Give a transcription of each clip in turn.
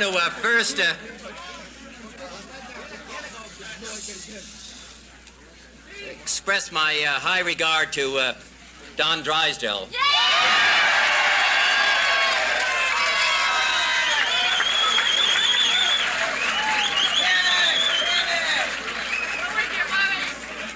want to first express my high regard to Don Drysdale.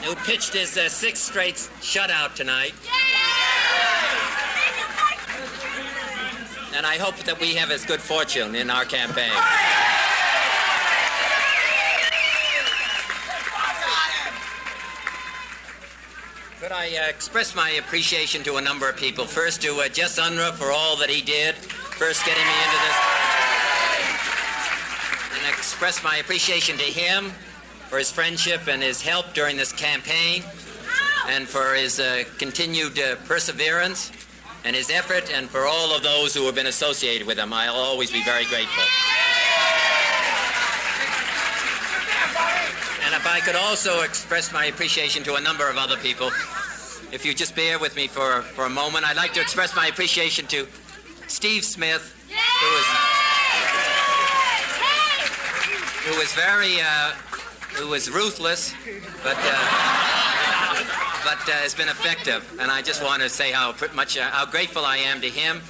Who pitched his sixth straight shutout tonight. And I hope that we have his good fortune in our campaign. Could I express my appreciation to a number of people? First to Jess Unruh for all that he did, first getting me into this. And express my appreciation to him for his friendship and his help during this campaign, and for his continued perseverance and his effort, and for all of those who have been associated with him. I'll always be very grateful. And if I could also express my appreciation to a number of other people, if you just bear with me for a moment, I'd like to express my appreciation to Steve Smith, who was ruthless, but has been effective. And I just want to say how grateful I am to him,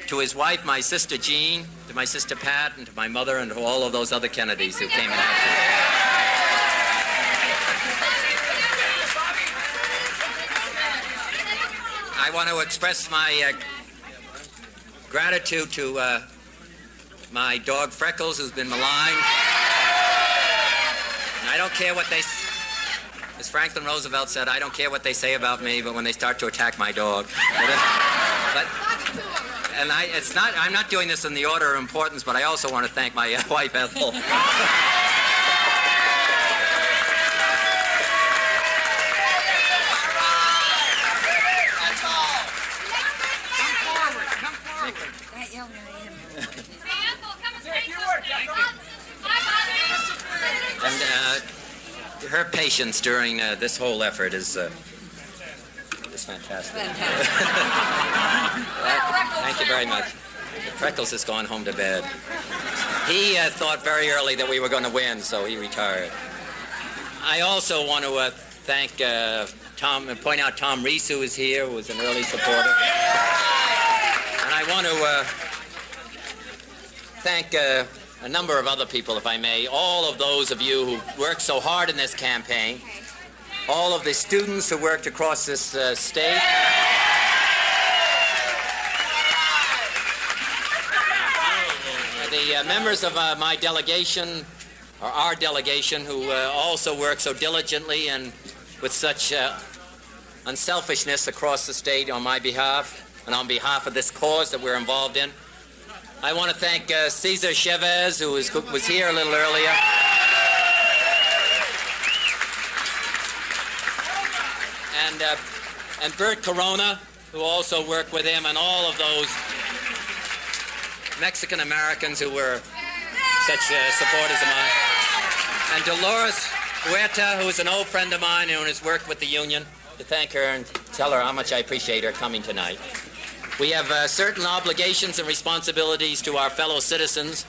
to his wife, my sister Jean, to my sister Pat, and to my mother, and to all of those other Kennedys who came and helped me. I want to express my gratitude to my dog Freckles, who's been maligned. I don't care what they, as Franklin Roosevelt said, I don't care what they say about me, but when they start to attack my dog. I'm not doing this in the order of importance, but I also want to thank my wife Ethel. And her patience during this whole effort is fantastic. Thank you very much. Freckles has gone home to bed. He thought very early that we were going to win, so he retired. I also want to thank Tom and point out Tom Reese, who is here, who was an early supporter. And I want to thank a number of other people, if I may, all of those of you who worked so hard in this campaign, all of the students who worked across this state, the members of my delegation, or our delegation, who also worked so diligently and with such unselfishness across the state on my behalf and on behalf of this cause that we're involved in. I want to thank Cesar Chavez, who was here a little earlier. And Bert Corona, who also worked with him, and all of those Mexican Americans who were such supporters of mine. And Dolores Huerta, who is an old friend of mine and has worked with the union, to thank her and tell her how much I appreciate her coming tonight. We have certain obligations and responsibilities to our fellow citizens,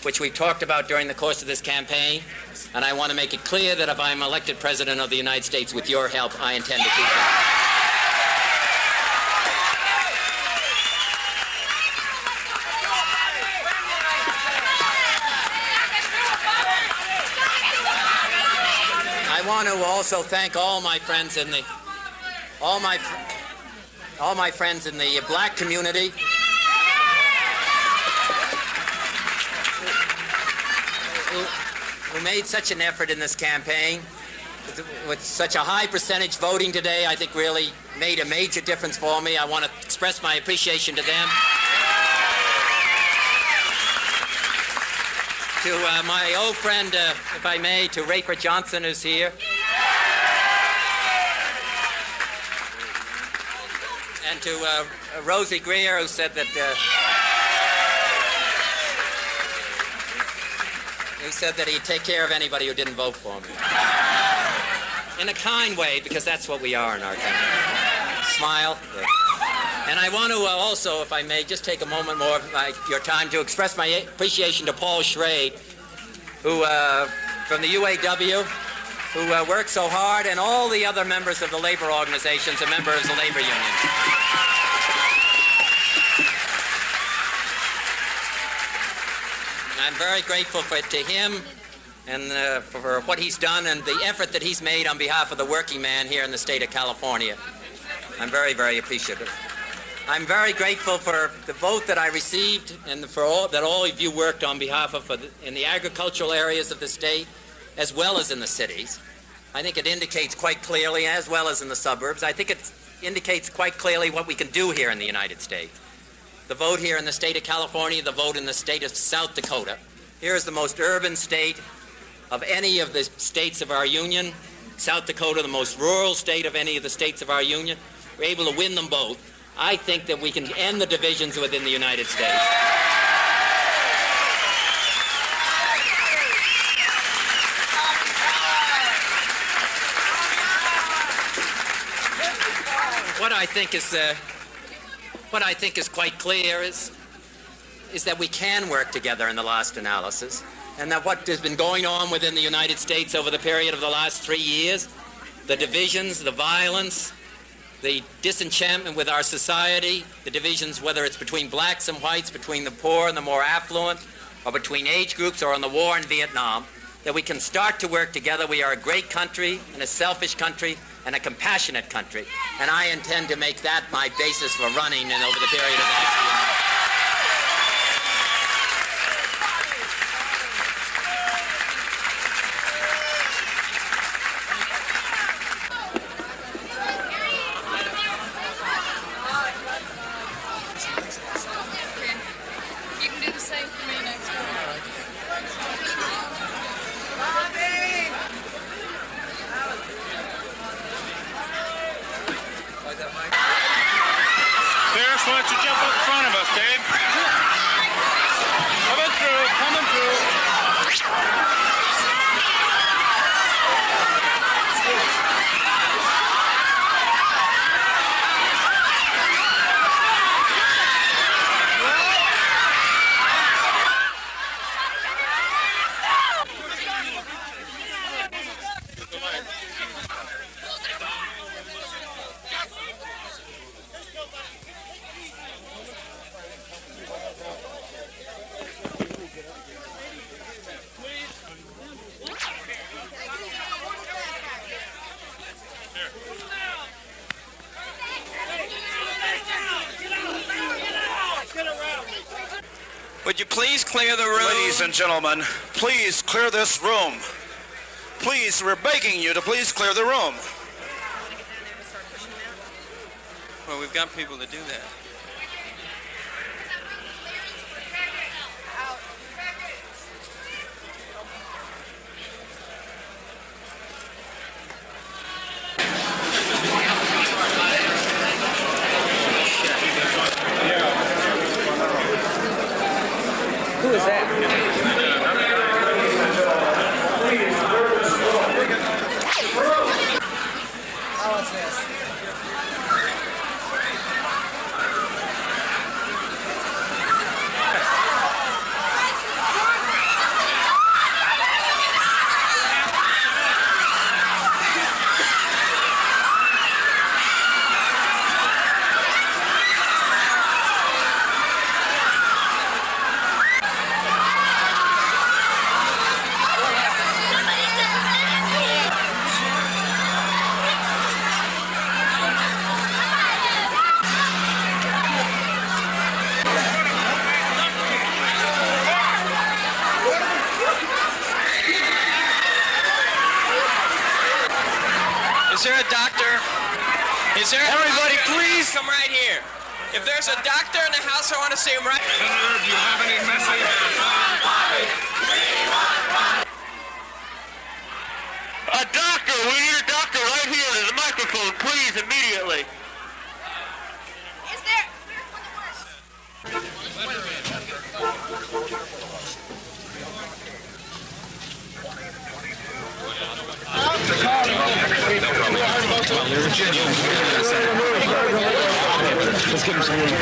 which we talked about during the course of this campaign, and I want to make it clear that if I'm elected President of the United States with your help, I intend to keep them. I want to also thank all my friends in the black community who made such an effort in this campaign. With such a high percentage voting today, I think really made a major difference for me. I want to express my appreciation to them. To my old friend, if I may, to Rafer Johnson, who's here. And to Rosie Greer, who said that he'd take care of anybody who didn't vote for me. In a kind way, because that's what we are in our country. Smile. Good. And I want to also, if I may, just take a moment more of your time to express my appreciation to Paul Schrade, who, from the UAW, who worked so hard, and all the other members of the labor organizations and members of the labor unions. I'm very grateful to him and for what he's done and the effort that he's made on behalf of the working man here in the state of California. I'm very, very appreciative. I'm very grateful for the vote that I received and for all that all of you worked on behalf of in the agricultural areas of the state as well as in the cities. I think it indicates quite clearly, as well as in the suburbs, I think it indicates quite clearly what we can do here in the United States. The vote here in the state of California, the vote in the state of South Dakota. Here is the most urban state of any of the states of our union. South Dakota, the most rural state of any of the states of our union. We're able to win them both. I think that we can end the divisions within the United States. What I think is quite clear is that we can work together in the last analysis, and that what has been going on within the United States over the period of the last 3 years, the divisions, the violence, the disenchantment with our society, the divisions, whether it's between blacks and whites, between the poor and the more affluent, or between age groups, or in the war in Vietnam, that we can start to work together. We are a great country and a selfish country and a compassionate country. And I intend to make that my basis for running and over the period of the next few months. You can do the same for me next time. Ferris, why don't you jump up in front of us, Dave? Coming through, coming through. Would you please clear the room? Ladies and gentlemen, please clear this room. Please, we're begging you to please clear the room. Well, we've got people to do that. Who is that? How is this? Is there a doctor? Is there everybody, please come right here. If there's a doctor in the house, I want to see him right. Senator, do you have any message? A doctor! We need a doctor right here. There's a microphone, please, immediately. Is there? Virginia. Let's get him some room.